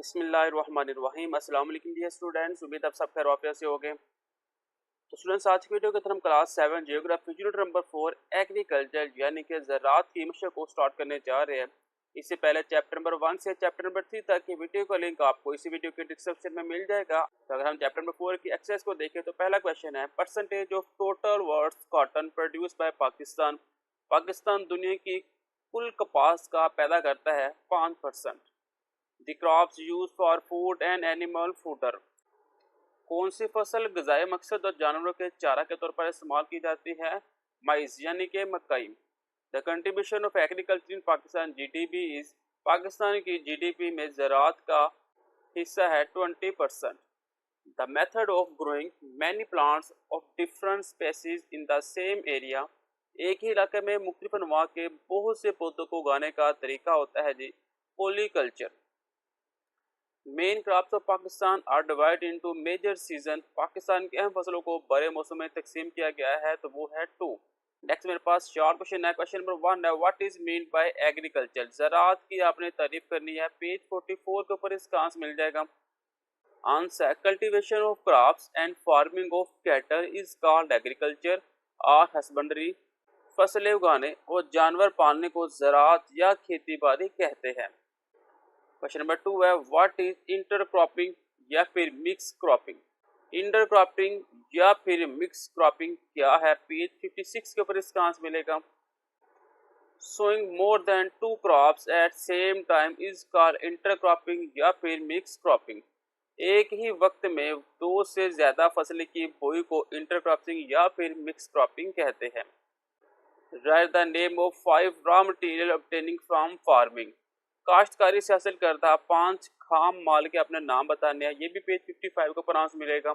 बिस्मिल्लाहिर्रहमानिर्रहीम। अस्सलाम वालेकुम डियर स्टूडेंट्स, उम्मीद आप सब खैरियत से होंगे। तो स्टूडेंट्स, आज की वीडियो के अंदर हम class 7 geography unit number 4 agriculture यानी कि ज़राअत की मशक को स्टार्ट करने जा रहे हैं। इससे पहले चैप्टर नंबर 1 से चैप्टर नंबर 3 तक की वीडियो का लिंक आपको इसी वीडियो के डिस्क्रिप्शन में मिल जाएगा। तो अगर हम चैप्टर नंबर 4 की एक्सरसाइज को देखें तो पहला क्वेश्चन है, percentage of total world cotton produce by Pakistan. Pakistan दुनिया की कुल कपास का पैदा करता है 5%। The crops used for food and animal fodder। कौन सी फसल ग़िज़ाई मकसद और जानवरों के चारा के तौर पर इस्तेमाल की जाती है? माइस यानी कि मकई। The contribution of agriculture in Pakistan GDP is. Pakistan की जीडीपी में ज़राअत का हिस्सा है 20%। The method of growing many plants of different species in the same area. एक ही इलाके में मुख्तलिफ अनवा के बहुत से पौधों को उगाने का तरीका होता है जी polyculture. Main crops of Pakistan are divide into major season. Pakistan की अहम फसलों को बड़े मौसम में तकसीम किया गया है, तो वो है 2। नेक्स्ट मेरे पास 4 क्वेश्चन है। क्वेश्चन नंबर 1 है, what is mean by agriculture. ज़राअत की आपने तारीफ करनी है। पेज 44 के ऊपर इसका आंसर मिल जाएगा। Answer, cultivation of crops and farming of cattle is called agriculture और हस्बेंड्री। फसलें उगाने और जानवर पालने को ज़राअत या खेती बाड़ी कहते हैं। क्वेश्चन नंबर 2 है, व्हाट इज इंटरक्रॉपिंग या फिर मिक्स क्रॉपिंग। इंटरक्रॉपिंग या फिर मिक्स क्रॉपिंग क्या है? पेज 56 के ऊपर इसका आंसर मिलेगा। Sowing more than 2 crops at same time is called intercropping या फिर मिक्स क्रॉपिंग। एक ही वक्त में 2 से ज्यादा फसलें की बुआई को इंटरक्रॉपिंग या फिर मिक्स क्रॉपिंग कहते हैं। Right the name of 5 raw material obtaining from farming. काश्तकारी से हासिल करता 5 खाम माल के अपने नाम बताने हैं। ये भी पेज 55 के ऊपर आंसर मिलेगा।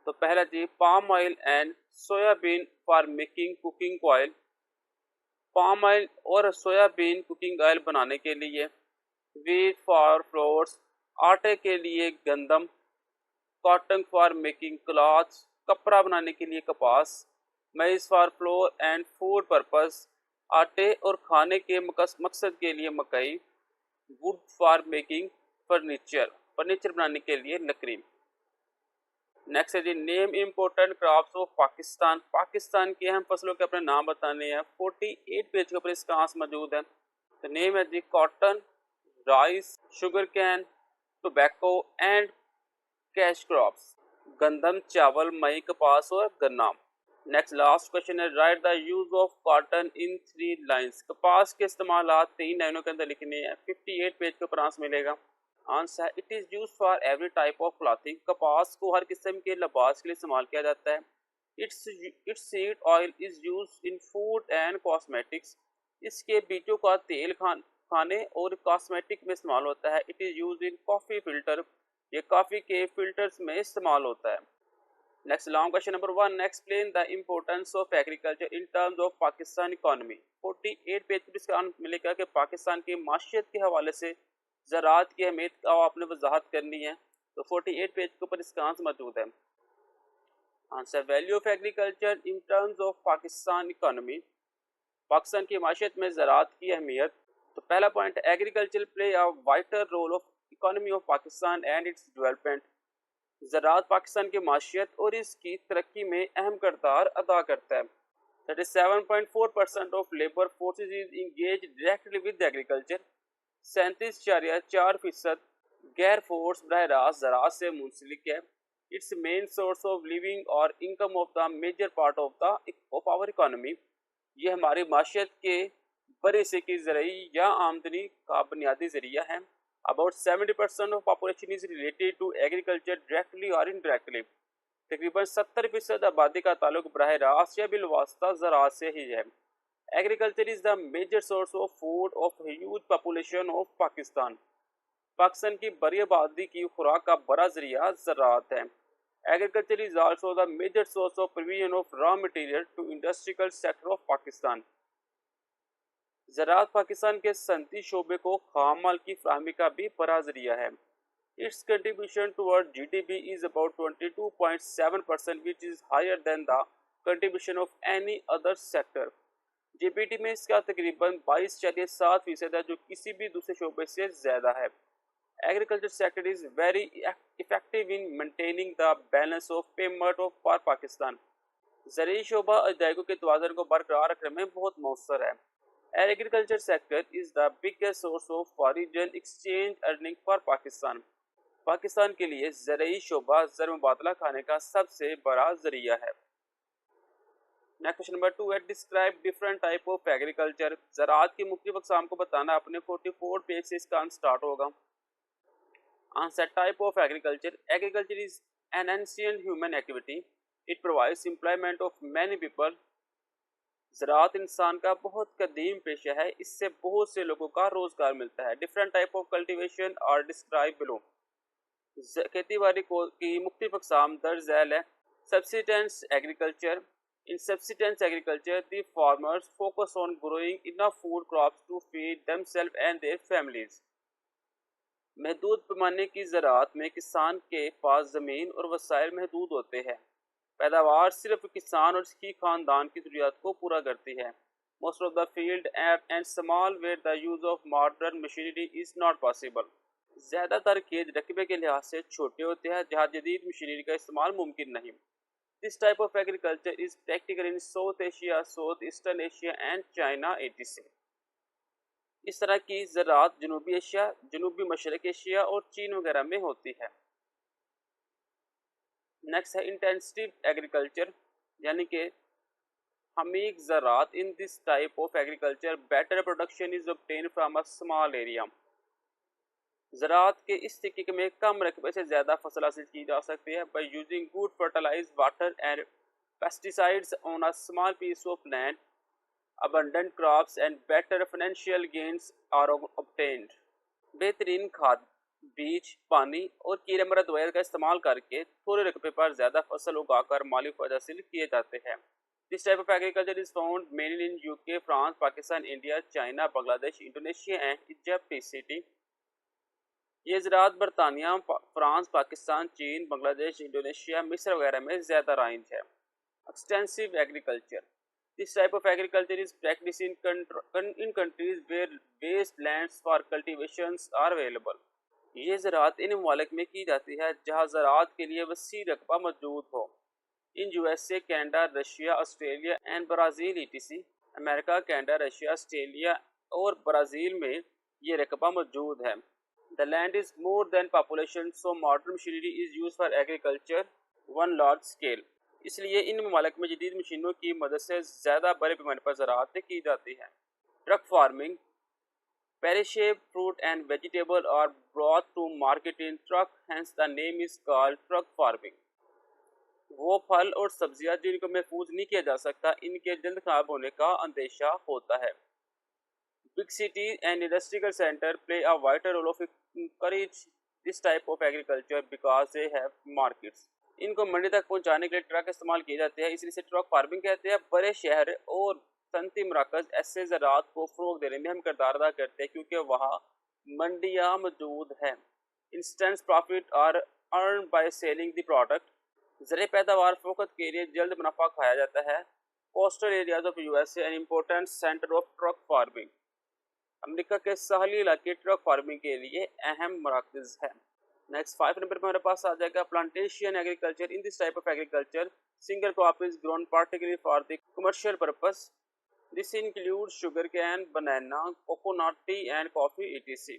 तो पहला जी, palm oil and soybean for making cooking oil. Palm oil और सोयाबीन कुकिंग ऑयल बनाने के लिए। वीट फॉर फ्लोर्स, आटे के लिए गंदम। कॉटन फॉर मेकिंग क्लॉथ्स, कपड़ा बनाने के लिए कपास। Maize for flour and food purpose, आटे और खाने के मकसद के लिए मकई। Wood for making furniture, furniture बनाने के लिए लकड़ी। नेक्स्ट है जी, name important crops of Pakistan. Pakistan की अहम फसलों के अपने नाम बताने हैं। 48 पेज के ऊपर इसका आंसर मौजूद है। तो नेम है जी cotton, rice, sugar cane, tobacco and cash crops. गंदम, चावल, मई, कपास और गन्ना। नेक्स्ट लास्ट क्वेश्चन है, write the use of cotton in 3 lines. कपास के इस्तेमाल 3 लाइनों के अंदर लिखने हैं। 58 पेज के ऊपर आंसर मिलेगा। आंसर है, it is use for every type of clothing. कपास को हर किस्म के लिबास के लिए इस्तेमाल किया जाता है। It's seed oil is use in food and cosmetics. इसके बीजों का तेल खाने और कॉस्मेटिक में इस्तेमाल होता है। It is use in coffee filter, ये कॉफी के फिल्टर्स में इस्तेमाल होता है। Next long question number 1, explain the importance of agriculture in terms of Pakistan economy. 48 page पर इसका आंसर मिलेगा कि पाकिस्तान की माशियत के हवाले से ज़राअत की अहमियत का आपने वजाहत करनी है। तो 48 पेज के ऊपर इसका आंसर मौजूद है। Answer, value of agriculture in terms of Pakistan economy. Pakistan की माशियत में ज़राअत की अहमियत। तो पहला point, agriculture play a vital role of economy of Pakistan and its development. ज़राअत पाकिस्तान की माशियत और इसकी तरक्की में अहम किरदार अदा करता है। 37.4% of labour forces is engage directly with agriculture. 37.4% गैर फोर्स बरह रास्त ज़राअत से मुंसलिक है। Its main source of living और income of the major part of our economy. ये हमारी माशियत के बड़े हिस्से की ज़रिए या आमदनी का बुनियादी ज़रिया है। About 70% of population is related to agriculture directly or indirectly। तकरीबन 70% आबादी का ताल्लुक बराह रास्त या बिलवास्ता ज़राअत से ही है। Agriculture is the major source of food of huge population of Pakistan. Pakistan की बड़ी आबादी की खुराक का बड़ा ज़रिया ज़राअत है। Agriculture is also the major source of provision of raw material to industrial sector of Pakistan. ज़राअत पाकिस्तान के सनती शोबे को खाम माल की फराहमी का भी बड़ा ज़रिया है। Its contribution toward GDP is about 22.7%, which is higher than the contribution of any other sector. जीबीटी में इसका तकरीबन 22.7% है, जो किसी भी दूसरे शोबे से ज़्यादा है। Agriculture sector is very effective in maintaining the balance of payment of for Pakistan. ज़रूरी शोबा अदायगी के तवाज़ुन को बरकरार रखने में बहुत मौसर है. Agriculture sector is the biggest source of foreign exchange earning for Pakistan. Pakistan के लिए ज़रूरी शोबा ज़र मुबादला खाने का सबसे बड़ा जरिया है. नेक्स्ट क्वेश्चन नंबर 2 है, describe different type of agriculture. ज़राअत की मुख्तलिफ अक़साम को बताना. अपने 44 पेज से इसका आंसर स्टार्ट होगा. Answer type of agriculture. Agriculture is an ancient human activity. It provides employment of many people. ज़राअत इंसान का बहुत कदीम पेशा है. इससे बहुत से लोगों का रोज़गार मिलता है. डिफरेंट टाइप ऑफ कल्टिवेशन और डिस्क्राइब बिलो. खेती बाड़ी की मुख्तलिफ अक़साम दर्ज झैल है. Subsistence agriculture. In subsistence agriculture, the farmers focus on growing enough food crops to feed themselves and their families. महदूद पैमाने की ज़राअत में किसान के पास ज़मीन और वसाइल महदूद होते हैं. पैदावार सिर्फ किसान और उसकी ख़ानदान की ज़रूरियात को पूरा करती है. Most of the field and small where the use of modern machinery is not possible. ज़्यादातर खेत रकबे के लिहाज से छोटे होते हैं जहाँ जदीद मशीनरी का इस्तेमाल मुमकिन नहीं. This type of agriculture is practical in South Asia, South Eastern Asia and China etc. इस तरह की ज़राअत जनूबी एशिया, जनूबी मशरक़ एशिया और चीन वगैरह में होती है. नेक्स्ट है इंटेंसिव एग्रीकल्चर, यानी कि हमीक ज़राअत. In this type of agriculture better production is obtain from a small area. ज़राअत के इस तरीके में कम रकबे से ज़्यादा फसल हासिल की जा सकती है by using good fertilize water and pesticides on a small piece of land. Abundant crops and better financial gains are obtained. बेहतरीन खाद, बीज, पानी और कीड़े मर दवाइयों का इस्तेमाल करके थोड़े रकबे पर ज़्यादा फसल उगाकर माली फ़ायदा हासिल किए जाते हैं. This type of agriculture is found mainly in UK, France, Pakistan, India, China, Bangladesh, Indonesia and Egypt etc. ये ज़राअत बरतानिया, फ्रांस, पाकिस्तान, चीन, बांग्लादेश, इंडोनेशिया, मिस्र वगैरह में ज़्यादा राइज है. Extensive agriculture. This type of agriculture is practice in countries where vast lands for cultivations are available. ये ज़राअत इन ममालिक में की जाती है जहाँ ज़राअत के लिए वसी रकबा मौजूद हो. इन USA, Canada, Russia, Australia and Brazil etc. America, Canada, Russia, Australia और ब्राज़ील में ये रकबा मौजूद है. The land is more than population, so modern machinery is used for agriculture one large scale. इसलिए इन ममालिक में जदीद मशीनों की मदद से ज़्यादा बड़े पैमाने पर ज़राअत की जाती है. Truck farming. Perishable fruit and vegetable are brought to market in truck, hence the name is called truck farming. वो फल और सब्जियां जिनको महफूज नहीं किया जा सकता, इनके जल्द खराब होने का अंदेशा होता है. Big cities and industrial centers play a vital role of encourage this type of agriculture because they have markets. इनको मंडी तक पहुंचाने के लिए ट्रक इस्तेमाल किए जाते हैं, इसलिए इसे ट्रक फार्मिंग कहते हैं. बड़े शहर और सनती मराकज़ ऐसे ज़राअत को फ़रोग़ देने में हम किरदार अदा करते हैं क्योंकि वहाँ मंडियाँ मौजूद हैं. Instant profit are earn by selling the product. ज़र पैदावार फ़रोख्त के लिए जल्द मुनाफा खाया जाता है. Coastal areas of USA an important centre of truck farming. America के साहली इलाके ट्रक फार्मिंग के लिए अहम मराकज़ है. नेक्स्ट 5 नंबर पर हमारे पास आ जाएगा plantation agriculture. In this type of agriculture single crop is grown particularly for the commercial purpose. This include sugar cane, banana, coconut, T and coffee etc.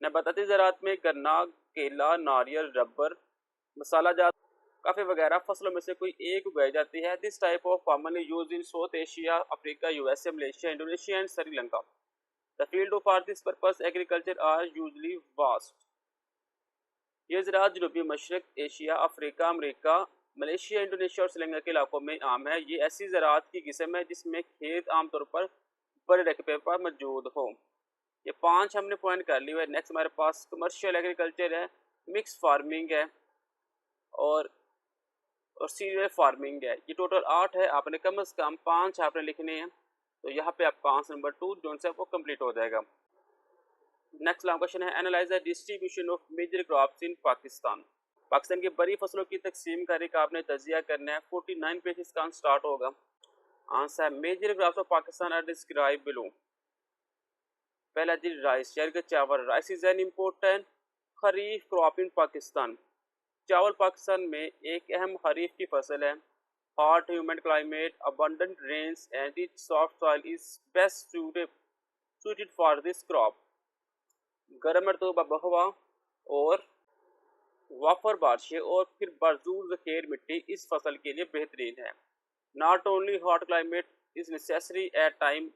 नबाताती ज़राअत में गन्ना, केला, नारियल, रबर, मसाला जात, काफ़ी वगैरह फसलों में से कोई एक उगाई जाती है. This type of commonly use in south Asia, Africa, USA, Malaysia, Indonesia and Sri Lanka. The field for this purpose agriculture are usually vast. ये ज़राअत जनूबी मशरक़ Asia, Africa, America, Malaysia, Indonesia और श्रीलंका के इलाकों में आम है. ये ऐसी ज़राअत की किस्म है जिसमें खेत आमतौर पर बड़े रकबे पर मौजूद हो. ये 5 हमने पॉइंट कर लिए. नेक्स्ट हमारे पास कमर्शियल एग्रीकल्चर है, मिक्स फार्मिंग है और सीरियल फार्मिंग है. ये टोटल 8 है. आपने कम से कम 5 आपने लिखने हैं, तो यहाँ पे आपका आंसर नंबर 2 जो है वो कंप्लीट हो जाएगा. नेक्स्ट लॉन्ग क्वेश्चन है, analyse the distribution of major crops in Pakistan. Pakistan की बड़ी फसलों की तकसीम करने का आपने तजिया करना है. 49 पेज का स्टार्ट होगा. आंसर है major crops of Pakistan are describe below. पहला जी राइस, यानी कि चावल. Rice is an important kharif crop in Pakistan. चावल पाकिस्तान में एक अहम खरीफ की फसल है। Hot humid climate, abundant rains and rich soft soil is best suited for this crop. गर्म मरतूबा हवा और वाफर बारिशें और फिर बरजूर जखेर मिट्टी इस फसल के लिए बेहतरीन है। Not only hot climate is necessary at time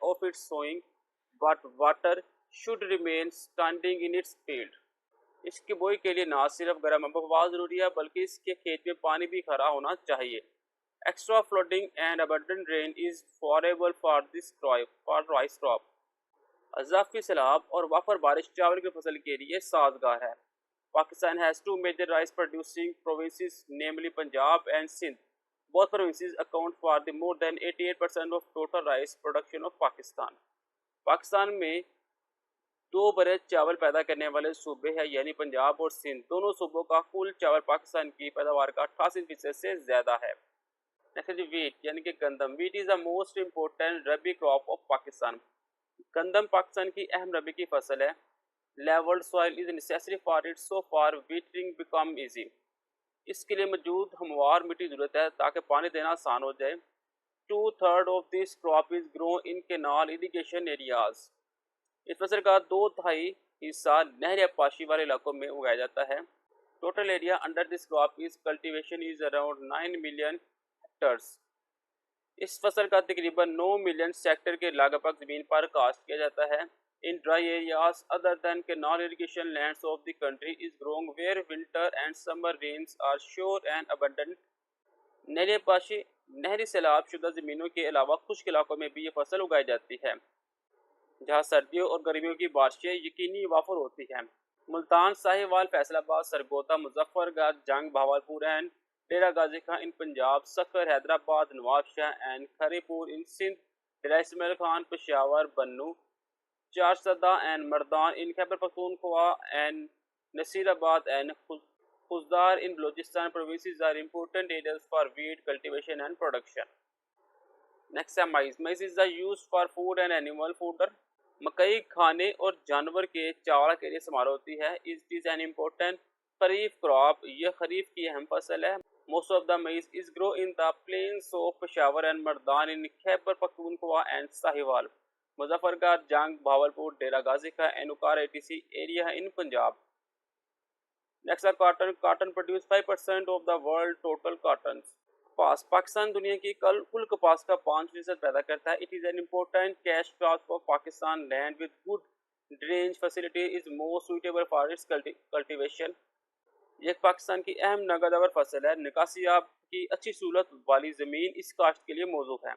of its sowing, but water should remain standing in its field. इसकी बुआई के लिए ना सिर्फ गर्म आब व हवा जरूरी है बल्कि इसके खेत में पानी भी खड़ा होना चाहिए। Extra flooding and abundant rain is favorable for this crop, for rice crop. अज़ाफ़ी सैलाब और वाफर बारिश चावल की फसल के लिए साजगार है। Pakistan has two major rice producing provinces, namely Punjab and Sindh. Both provinces account for the more than 88% of total rice production of Pakistan. Pakistan में दो बड़े चावल पैदा करने वाले सूबे हैं यानी पंजाब और सिंध। दोनों सूबों का कुल चावल पाकिस्तान की पैदावार का 88% से ज़्यादा है। नेक्स्ट है वीट यानी कि गंदम। Wheat is the most important rabi crop of Pakistan. गंदम पाकिस्तान की अहम रबी की फसल है। Levelled soil is necessary for it, so for watering become easy. इसके लिए मौजूद हमवार मिट्टी जरूरत है ताकि पानी देना आसान हो जाए। 2/3 of this crop is grow in canal irrigation areas. इस फसल का 2/3 हिस्सा नहर पाशी वाले इलाकों में उगाया जाता है। Total area under this crop is cultivation is around 9 million hectares. इस फसल का तकरीबन 9 मिलियन सेक्टर के लगभग जमीन पर काश्त किया जाता है। In dry areas other than canal irrigation lands of the country is growing where winter and summer rains are sure and abundant. नहर पाशी नहरी सैलाब शुदा ज़मीनों के अलावा खुश्क इलाकों में भी ये फसल उगाई जाती है जहाँ सर्दियों और गर्मियों की बारिशें यकीनी वाफर होती हैं। Multan, Sahiwal, Faisalabad, Sargodha, Muzaffargarh, Jhang, Bahawalpur and Dera Ghazi Khan in Punjab, Sukkur, Hyderabad, Nawabshah and Khairpur in Sindh, Dera Ismail Khan, Peshawar, Bannu, Charsadda and Mardan in Khyber Pakhtunkhwa and Nasirabad and Khuzdar in Balochistan provinces are important areas for wheat cultivation and production. Next है maize. Maize is the used for food and animal fodder. मकई खाने और जानवर के चावल के लिए इस्तेमाल होती है। It is an important kharif crop. यह खरीफ की अहम फसल है। Most of the maize is grow in the plains of Peshawar and Mardan in Khyber Pakhtunkhwa and Sahiwal, Muzaffargarh, Jhang, Bahawalpur, Dera Ghazi Khan and Okara etc area in Punjab. Next है cotton. Cotton produce 5% of the world total cotton. कपास। पाकिस्तान दुनिया की कुल कपास का 5% पैदा करता है। It is an important cash crop for Pakistan. Land with good drainage facility is more suitable for its cultivation. यह पाकिस्तान की अहम नगदावर फसल है। निकासियाब की अच्छी सूरत वाली ज़मीन इस काश्त के लिए मौजूद है।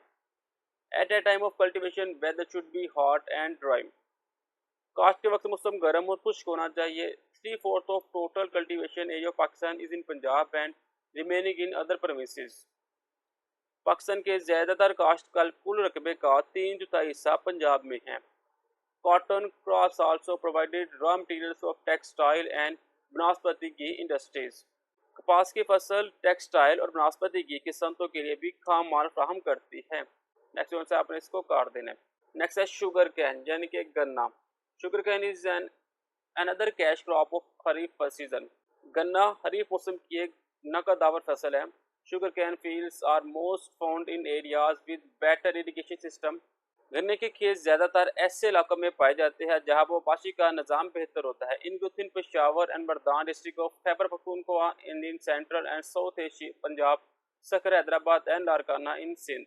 At a time of cultivation weather should be hot and dry. काश्त के वक्त मौसम गर्म और खुश्क होना चाहिए। 3/4 of total cultivation area of Pakistan is in Punjab and remaining in other provinces. Pakistan के ज़्यादातर काश्त का कुल रकबे का 3/4 हिस्सा पंजाब में है। Cotton crops also provided raw materials of textile and vanaspati ghee industries. कपास की फसल टेक्सटाइल और बनास्पति घी की सनतों के लिए भी खाम माल फ्राहम करती है। नेक्स्ट वन से आपने इसको काट देना है। नेक्स्ट है शुगर कैन यानी कि गन्ना। Sugar cane is an another cash crop of kharif season. गन्ना खरीफ मौसम की एक नकदावर फसल है। Sugar cane fields are most found in areas with better irrigation system. गन्ने के खेत ज़्यादातर ऐसे इलाकों में पाए जाते हैं जहाँ बोपाशी का निज़ाम बेहतर होता है। In within Peshawar and Mardan district of Khyber Pakhtunkhwa in central and south Asia, Punjab, Sukkur, Hyderabad and Larkana in Sindh.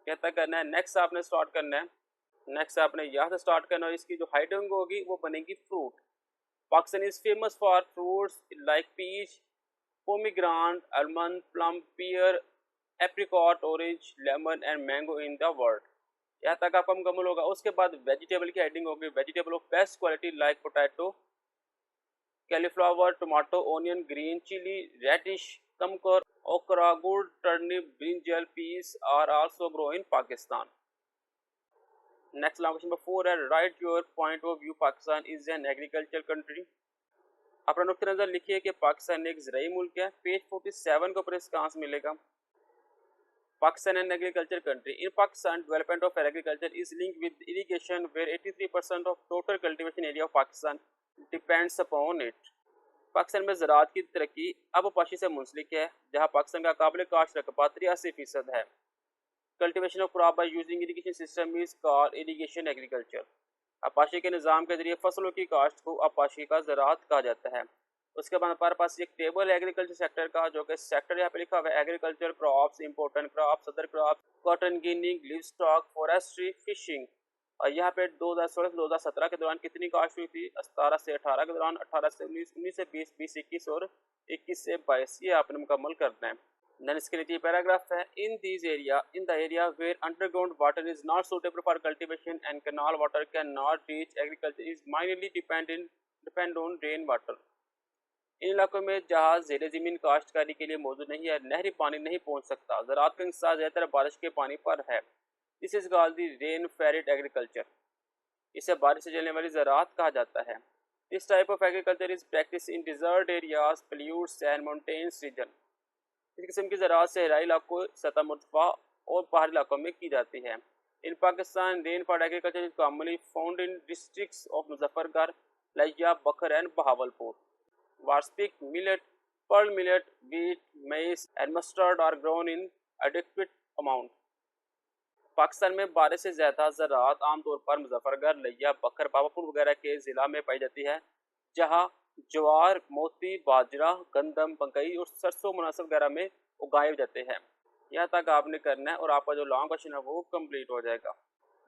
कहता करना है। नेक्स्ट आपने स्टार्ट करना है। नेक्स्ट आपने यहाँ से स्टार्ट करना है। इसकी जो हाइडिंग होगी वो बनेगी fruit. Pakistan is famous for fruits like peach, pomegranate, almond, plum, pear, apricot, orange, lemon and mango in the world। यहाँ तक आपका मुकम्मल होगा। उसके बाद वेजिटेबल की हेडिंग होगी। Vegetable of best quality like potato, cauliflower, tomato, onion, green chilli, radish, cucumber, okra, good, turnip, brinjal, peas are also grown in Pakistan। Next question number 4 है। Right your point of view. Pakistan is an agriculture country. अपना नुक्ता नज़र लिखिए कि पाकिस्तान एक ज़राई मुल्क है। Page 47 के ऊपर इसका आंसर मिलेगा। Pakistan an agriculture country. In Pakistan development of agriculture is linked with irrigation where 83% of total cultivation area of Pakistan depends upon it. Pakistan में ज़राअत की तरक्की आबोपाशी से मुंसलिक है, जहाँ पाकिस्तान का काबिल काश्त रकबा 83% है। Cultivation of crop by using irrigation system is called irrigation agriculture. आपाशी के निज़ाम के जरिए फसलों की काश्त को आपाशी का ज़राअत कहा जाता है। उसके बाद हमारे पास एक टेबल एग्रीकल्चर सेक्टर का, जो कि सेक्टर यहाँ पे लिखा हुआ है agriculture crops, important crops, other crops, cotton ginning, live stock, forestry, fishing. और यहाँ पे 2016 से 2017 के दौरान कितनी काश्त हुई थी? 17 से 18 के दौरान, 18 से 19, 19 से 20, 20 से 21 और 21 से 22 ये आपने मुकम्मल करना है। देन इसके नीचे पैराग्राफ है, in the area where underground water is not suitable for cultivation and canal water can not reach agriculture is minorly depend on rain water. इन इलाकों में जहाँ ज़ेरे ज़मीन काश्तकारी के लिए मौजूद नहीं है, नहरी पानी नहीं पहुँच सकता। ज़राअत का इंहसार ज़्यादातर बारिश के पानी पर है। This is called the rain fed agriculture. इसे बारिश से चलने वाली ज़राअत कहा जाता है। This type of agriculture is practice in desert areas, plateaus and mountains region. इस किस्म की ज़राअत सहराई इलाकों, सतह मुर्तफा और पहाड़ी इलाकों में की जाती है। In Pakistan rain for agriculture is commonly found in districts of Muzaffargarh, Layyah, Bhakkar and Bahawalpur. Warspig, millet, pearl millet, wheat, maize and mustard are grown in adequate amount. Pakistan में 12 से ज़्यादा ज़राअत आमतौर पर मुजफ्फरगढ़, लिया, बकर, बाबापुर वगैरह के ज़िला में पाई जाती है, जहाँ ज्वार, मोती, बाजरा, गंदम, मकई और सरसों मुनासिब वगैरह में उगाए जाते हैं। यहाँ तक आपने करना है और आपका जो लॉन्ग क्वेश्चन है वो कंप्लीट हो जाएगा।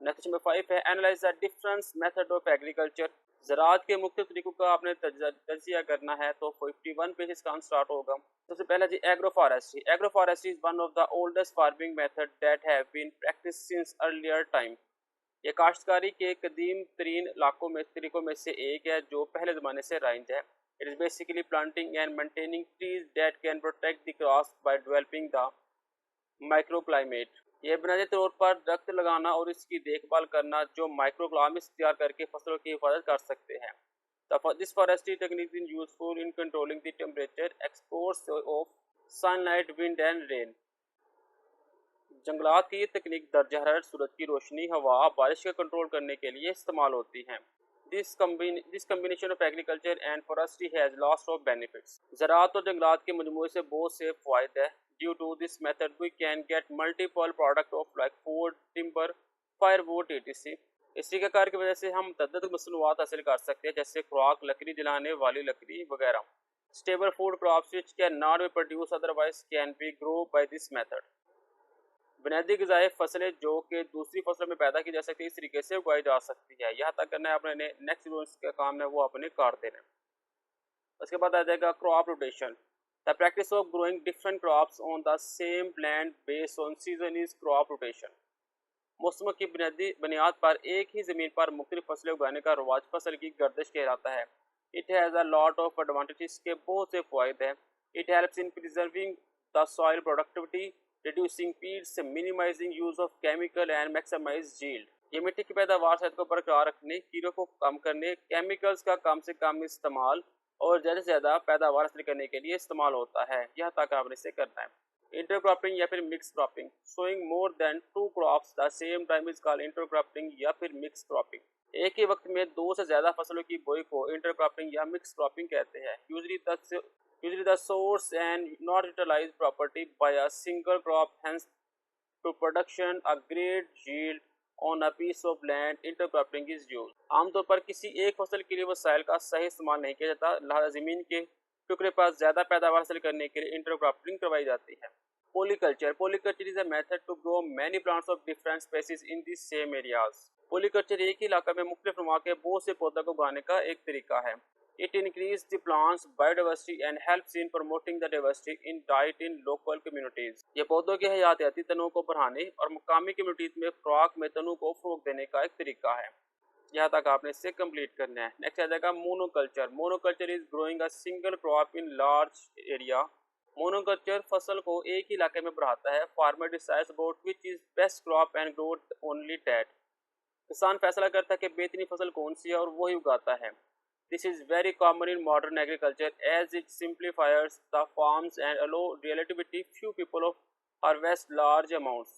नेक्स्ट नंबर 5 है, analyse the difference method of agriculture. ज़राअत के मुख्तलिफ तरीकों का आपने तजिया करना है, तो 51 पेज इसका स्टार्ट होगा। सबसे पहला जी agro forestry. Agro forestry is one of the oldest farming method that have been practice since earlier time. ये काश्तकारी के कदीम तरीन तरीकों में से एक है जो पहले ज़माने से राइज है। It is basically planting and maintaining trees that can protect the crops by developing the microclimate. यह बुनियादी तौर पर दरख्त लगाना और इसकी देखभाल करना जो माइक्रोक्लाइमेट तैयार करके फसलों की हिफाजत कर सकते हैं। This forestry technique is useful in controlling the temperature exports of sunlight, wind and rain. जंगलात की ये तकनीक दर्जा हरारत, सूरज की रोशनी, हवा, बारिश का कंट्रोल करने के लिए इस्तेमाल होती हैं। This combination of agriculture and forestry has lots of benefits. ज़राअत और जंगलात के मजमूए से बहुत से फ़ायदे हैं। Due to this method we can get multiple product of like food, timber, firewood etc। इस तरीक़ाकार की वजह से हम मुतअद्दिद मसनूआत हासिल कर सकते हैं, जैसे खुराक, लकड़ी जलाने वाली लकड़ी वगैरह। Stable food crops which can not be produce otherwise can be grow by this method. बुनियादी ग़िज़ाई फसलें जो कि दूसरी फसलों में पैदा की जा सकती है, इस तरीके से उगाई जा सकती है। यहाँ तक करना है आपने। नेक्स्ट जो इसका काम है वो आपने काट देना है। उसके बाद आ जाएगा crop rotation. The practice of growing different crops on the same land based on season is crop rotation. मौसम की बुनियाद पर एक ही ज़मीन पर मुख्तलिफ फसलें उगाने का रवाज फसल की गर्दिश कहलाता है। It has a lot of advantages के बहुत से फ़ायदे हैं। It helps in preserving the soil productivity, reducing weeds, minimizing use of chemical and maximize yield. ये मिट्टी की पैदावार सेहत को बरकरार रखने, कीड़ों को कम करने, केमिकल्स का कम से कम इस्तेमाल और ज़्यादा से ज़्यादा पैदावार हासिल करने के लिए इस्तेमाल होता है। यहाँ तक आपने इसे करना है। इंटरक्रॉपिंग या फिर mix cropping. Sowing more than 2 crops the same time is called intercropping या फिर मिक्स क्रॉपिंग। एक ही वक्त में 2 से ज़्यादा फसलों की बोई को इंटरक्रॉपिंग या मिक्स क्रॉपिंग कहते हैं। Usually the source and not utilized property by a single crop, hence to production a great yield on a piece of land intercropping is used। आमतौर पर किसी एक फसल के लिए वसाइल का सही इस्तेमाल नहीं किया जाता, लिहाजा ज़मीन के टुकड़े पर ज़्यादा पैदावार हासिल करने के लिए इंटरक्रॉपिंग करवाई जाती है। Polyculture is a method to grow many plants of different species in the same areas। Polyculture एक ही इलाका में मुख्तलिफ नुमा के बहुत से पौधों को उगाने का एक तरीका है। It increases the plant's biodiversity and helps in promoting the diversity in diet in local communities। ये पौधों के हयातियाती तनों को बढ़ाने और मुकामी कम्युनिटीज में खुराक में तनों को फ़रोग़ देने का एक तरीका है। यहाँ तक आपने इससे कंप्लीट करना है। नेक्स्ट आ जाएगा monoculture. Monoculture is growing a single crop in large area. Monoculture फसल को एक ही इलाके में बढ़ाता है। Farmer decides about which is best crop and growth only that. किसान फैसला करता है कि बेहतरीन फसल कौन सी है और वही उगाता है। This is very common in modern agriculture as it simplifies the farms and allow relatively few people to harvest large amounts।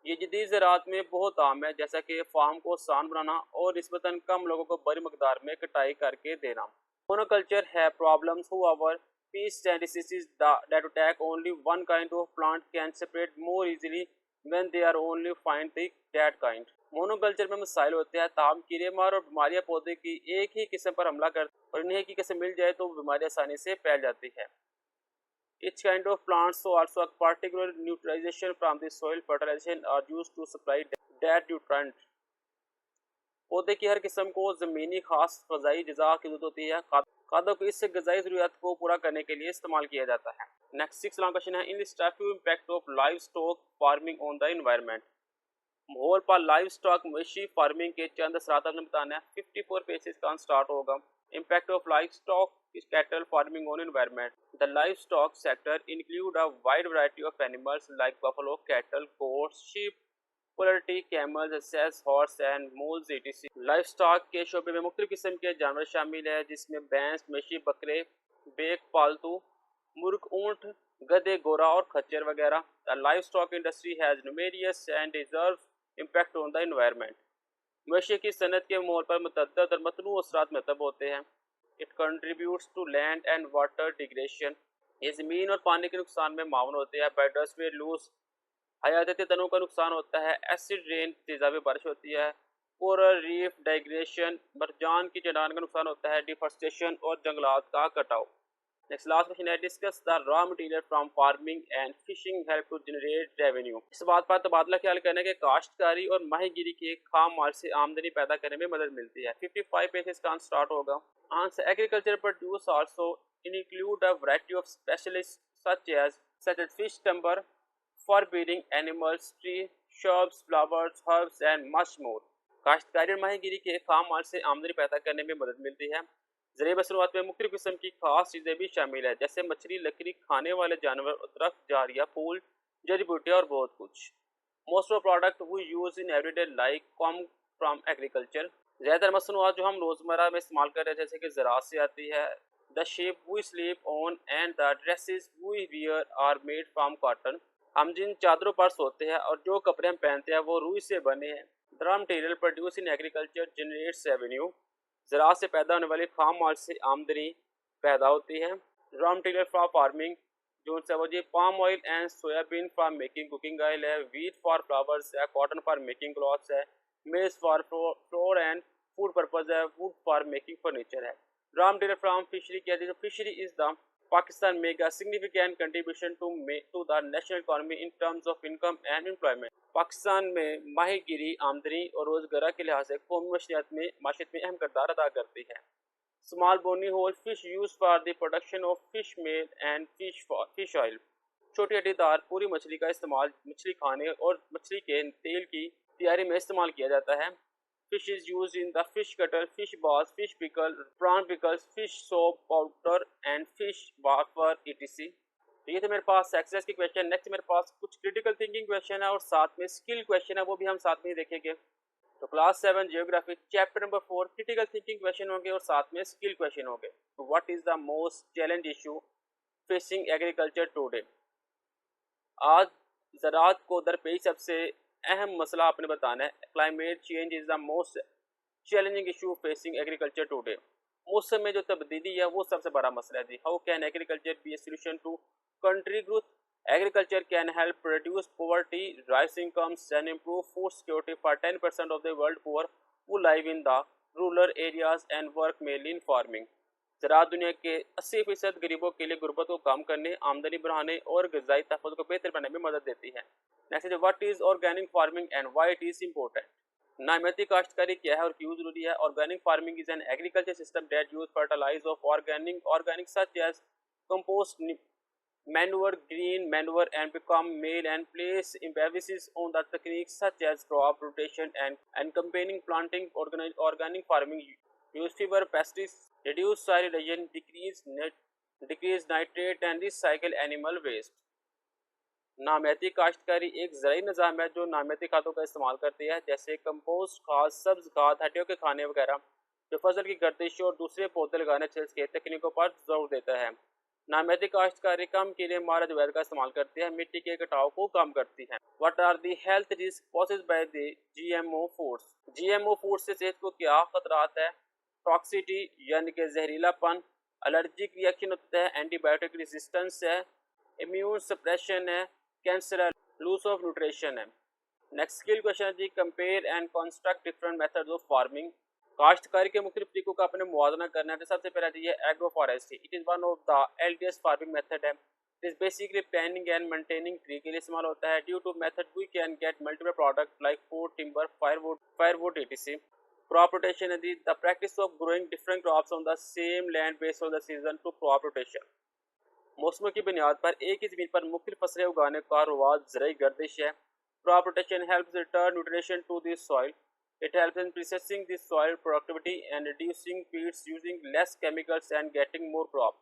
ये जदीद ज़राअत में बहुत आम है, जैसा कि फार्म को आसान बनाना और निस्बतन कम लोगों को बड़ी मकदार में कटाई करके देना। मोनोकल्चर है problems हुआवर pests and diseases that attack only one kind of plant can spread more easily when they are only find the that kind. Monoculture में मसाइल होते हैं, ताम कीड़े मार और बीमारियां पौधे की एक ही किस्म पर हमला कर और इन्हें एक ही किस्म मिल जाए तो बीमारी आसानी से फैल जाती है। Each kind of plants so also a particular neutralization from the soil fertilization are used to supply that nutrient. पौधे की हर किस्म को ज़मीनी खास ग़ज़ाई अज़ा की ज़रूरत होती है। खादों को इससे ग़ज़ाई ज़रूरियात को पूरा करने के लिए इस्तेमाल किया जाता है। नेक्स्ट 6 लॉन्ग क्वेश्चन है, in destructive impact of livestock farming on the environment. माहौल पर लाइव स्टॉक मवेशी फार्मिंग के चंद असरात आपने बताना है। 54 पेजेस का स्टार्ट होगा। Impact of live stock cattle farming on environment. The livestock sector include a wide variety of animals like buffalo, cattle, goats, sheep, poultry, camels, asses, horse and mules etc. Livestock के शोबे में मुख्तलिफ किस्म के जानवर शामिल है, जिसमें भैंस, मवेशी, बकरे, बेक, पालतू, मुर्ग, ऊंट, गधे, घोड़ा और खच्चर वगैरह। The livestock industry has numerous and deserves impact on the environment. मवेशी की सनत के माहौल पर मुतअद्दिद और मतनू असरात मरतब होते हैं। It contributes to land and water degradation. ये ज़मीन और पानी के नुकसान में मावन होते हैं। Birders में लूज हयाती तनों का नुकसान होता है। एसिड रेन तेज़ाबी बारिश होती है। कोरल रीफ डाइग्रेशन, मरजान की चट्टान का नुकसान होता है। डिफॉरेस्टेशन और जंगलात का कटाव। नेक्स्ट लास्ट क्वेश्चन है, discuss the raw material from farming and fishing help to generate revenue. इस बात पर तबादला ख्याल करने के काश्तकारी और माहीगीरी के खाम माल से आमदनी पैदा करने में मदद मिलती है। 55 पेजेस का स्टार्ट होगा। Answer, agriculture produce also include a variety of specialists such as fish, timber, for breeding animals, tree, shrubs, flowers, herbs and much more. काश्तकारी और माहीगीरी के खाम माल से आमदनी पैदा करने में मदद मिलती है। ज़रिए मसनूआत में मुख्तलिफ किस्म की खास चीज़ें भी शामिल है, जैसे मछली, लकड़ी, खाने वाले जानवर, दरख्त, जारिया, फूल, जड़ी बूटियाँ और बहुत कुछ। Most of product we use in everyday like come from agriculture. ज़्यादातर मसनूआत जो हम रोज़मर्रा में इस्तेमाल कर रहे हैं, जैसे कि ज़राअत से आती है। द शेप we sleep on and the dresses we wear are made from cotton. हम जिन चादरों पर सोते हैं और जो कपड़े हम पहनते हैं वो रुई से बने हैं। The raw material produce in agriculture generates revenue. ज़राअत से पैदा होने वाली खाम माल से आमदनी पैदा होती है। रॉ मटेरियल फॉर फार्मिंग जो है वो जी palm oil and soybean for making cooking oil है। वीट फॉर फ्लावर्स है। कॉटन फॉर मेकिंग क्लॉथ्स है। Maize for flour and food purpose है। वुड फॉर मेकिंग फर्नीचर है। रॉ मटेरियल फ्रॉम फिशरी क्या है, fishery is the Pakistan make a significant contribution to the national economy in terms of income and employment. Pakistan में माहीगीरी आमदनी और रोजगार के लिहाज से कौमी माशियत में अहम किरदार अदा करती है। Small bony whole fish use for the production of fish meal and fish oil. छोटी हड्डीदार पूरी मछली का इस्तेमाल मछली खाने और मछली के तेल की तैयारी में इस्तेमाल किया जाता है। Fish is use in the fish cutlet, fish balls, fish pickle, prawn pickles, fish soap powder and fish wafer etc। तो ये थे मेरे पास एक्सरसाइज के क्वेश्चन। नेक्स्ट मेरे पास कुछ क्रिटिकल थिंकिंग क्वेश्चन है और साथ में स्किल क्वेश्चन है, वो भी हम साथ में ही देखेंगे। तो class 7 geography chapter number 4 critical thinking question होंगे और साथ में स्किल क्वेश्चन होंगे। तो what is the most challenge issue facing agriculture today. आज ज़राअत को दरपेश सबसे अहम मसला आपने बताना है। Climate change is the most challenging issue facing agriculture today. मौसम में जो तब्दीली है वो सबसे बड़ा मसला है जी। How can agriculture be a solution to country growth. Agriculture can help reduce poverty, raise incomes and improve food security for 10% of the world poor who live in the rural areas and work mainly in farming. ज़राअत दुनिया के 80% गरीबों के लिए गुर्बत को कम करने, आमदनी बढ़ाने और ग़िज़ाई तहफ़्फ़ुज़ को बेहतर बनाने में मदद देती है। Next, what is organic farming and why it is important. नामियाती काश्तकारी क्या है और क्यों ज़रूरी है। Organic farming is an agriculture system that use fertilize of organic such as compost, manure, green manure and become male and place emphasis on the techniques such as crop rotation and combining planting. Organic farming use fewer pesticides, reduce soil erosion, decrease nitrate and recycle animal waste. नामियाती काश्तकारी एक ज़राई निज़ाम है जो नामियाती खादों का इस्तेमाल करती है, जैसे कंपोस्ट खाद, सब्ज खाद, हड्डियों के खाने वगैरह, जो फसल की गर्दिश और दूसरे पौधे लगाने के तकनीकों पर जोर देता है। नामियाती काश्तकारी कम कीड़े मार जैव का इस्तेमाल करती है, मिट्टी के कटाव को कम करती है। What are the health risk posed by the GMO foods? GMO food से सेहत को क्या खतरात है? टॉक्सिटी यानी कि जहरीलापन, एलर्जिक रिएक्शन होता है, एंटीबायोटिक रेजिस्टेंस है, इम्यून सप्रेशन है, कैंसर है, लूज ऑफ न्यूट्रिशन है। नेक्स्ट स्किल क्वेश्चन है जी, compare and construct different methods of farming. काश्तकारी के मुख्तलिफ तरीकों का अपने मुआवजा करना है। तो सबसे पहला जी है agro forestry. It is one of the eldest farming method है। It is basically planning and maintaining tree के लिए इस्तेमाल होता है। Due to method we can get multiple product like food, timber, firewood etc. Crop rotation है जी, the practice of growing different crops on the same land based on the season to crop rotation. मौसमों की बुनियाद पर एक ही ज़मीन पर मुख्तलिफ फसलें उगाने का रवाज ज़रूरी गर्दिश है। Crop rotation helps return nutrition to the soil. It helps in preserving the soil productivity and reducing pests using less chemicals and getting more crop.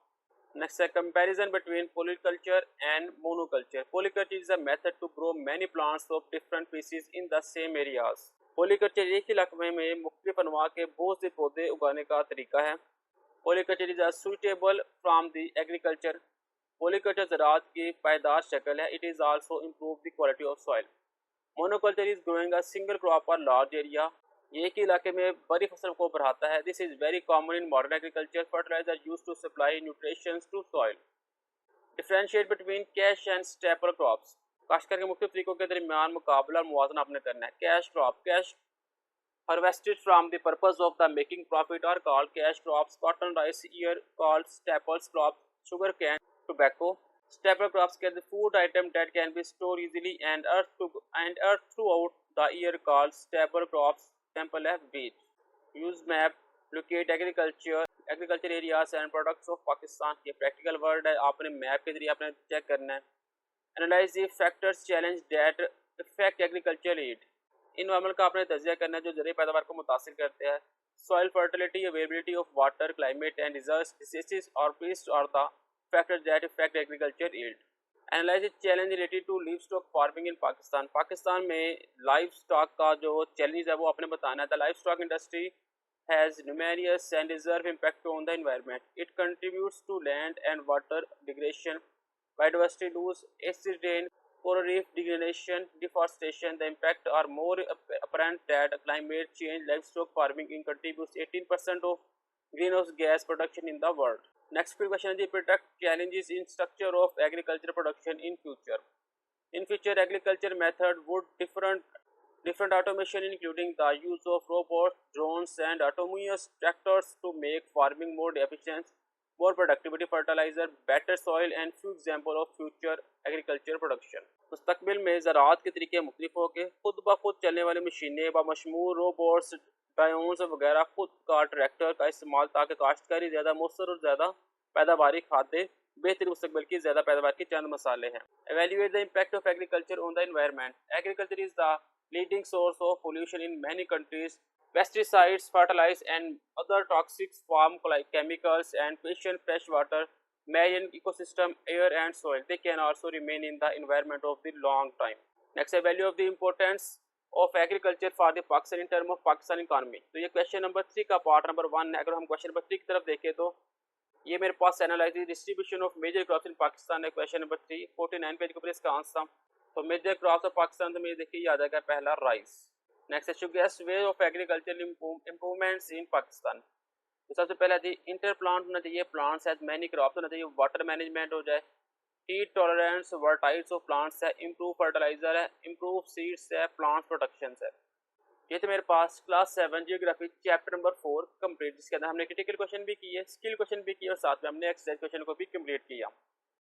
Next, a comparison between polyculture and monoculture. Polyculture is a method to grow many plants of different species in the same areas. Polyculture एक ही इलाके में मुख्तलिफ अनवा के बहुत से पौधे उगाने का तरीका है। Polyculture is a suitable from the agriculture. Polyculture ज़राअत की पायदार शक्ल है। It is also improve the quality of soil. Monoculture is growing a single crop पर लार्ज एरिया। ये एक ही इलाके में बड़ी फसल को बढ़ाता है। This is very common in modern agriculture. Fertilizer use to supply nutrition to soil. Differentiate between cash and staple crops. काश्तकार के मुख्य तरीकों के दरमियान मुकाबला और मुवाजना आपने करना है। Cash crop, cash harvested from the purpose of the making profit are called cash crops. Cotton, rice, ear called staples crops. Sugar cane, tobacco. Staple crops get the food item that can be stored easily and earth throughout the year called staple crops. Example है wheat. Use map, locate agriculture areas and products of Pakistan. ये practical word है, आपने map के जरिए आपने check करना है। Analyze the factors challenge that affect agriculture aid. Environment का आपने तजिया करना है जो ज़रूरी पैदावार को मुतासिर करते हैं। Soil fertility, availability of water, climate and reserves, diseases और pest are the factors that effect agriculture yield. Analyse the challenge related to livestock farming in Pakistan. Pakistan में लाइव स्टॉक का जो चैलेंज है वो आपने बताना है। The livestock industry has numerous and डिजर्व impact on the environment. It contributes to land and water degradation, biodiversity lose, acid rain, coral reef degradation, deforestation. The impact are more apparent that climate change. Livestock farming contributes 18% of greenhouse gas production in the world. Next question is the predict challenges in structure of agriculture production in future. In future, agriculture method would different automation including the use of robots, drones, and autonomous tractors to make farming more efficient. More productivity, fertilizer, better soil and few example of future agriculture production. मुस्तकबिल में ज़राअत के तरीके मुख्तलिफ होंगे। खुद ब खुद चलने वाली मशीनें, बशमूल रोबोट्स, ड्रोन्स वगैरह, खुद का ट्रैक्टर का इस्तेमाल, ताकि काश्तकारी ज़्यादा मौसर और ज़्यादा पैदावारी खाते बेहतर मुस्तकबिल की ज़्यादा पैदावार के चंद मसाले हैं। Evaluate the impact of agriculture on the environment. Agriculture is the leading source of pollution in many countries. Pesticides, fertilizers and other toxics, farm chemicals and pollution fresh water, marine ecosystem, air and soil. They can also remain in the environment of the long time. Next, a value of the importance of agriculture for the Pakistan in term of Pakistan economy. तो ये question number 3 का part number 1 है। अगर हम question number 3 की तरफ देखें तो ये मेरे पास analyse distribution of major crops in Pakistan है। क्वेश्चन नंबर 3 49 पेज के ऊपर इसका आंसर। तो मेजर क्रॉप्स ऑफ पाकिस्तान तो मेरे देखिए ये आ जाएगा पहला राइस। नेक्स्ट है suggest way of agriculture improvements इन पाकिस्तान। तो सबसे पहले जी इंटर प्लांट होना चाहिए, प्लांट्स हैज मैनी क्रॉप्स होना चाहिए, वाटर मैनेजमेंट हो जाए, heat tolerance, varieties of plants है, इम्प्रूव फर्टिलाइजर है, इम्प्रूव सीड्स है, प्लांट प्रोटेक्शन है। ये तो मेरे पास class 7 geography chapter number 4 complete, जिसके अंदर हमने क्रिटिकल क्वेश्चन भी किए, स्किल क्वेश्चन भी किए और साथ में हमने एक्सरसाइज क्वेश्चन को भी कंप्लीट किया।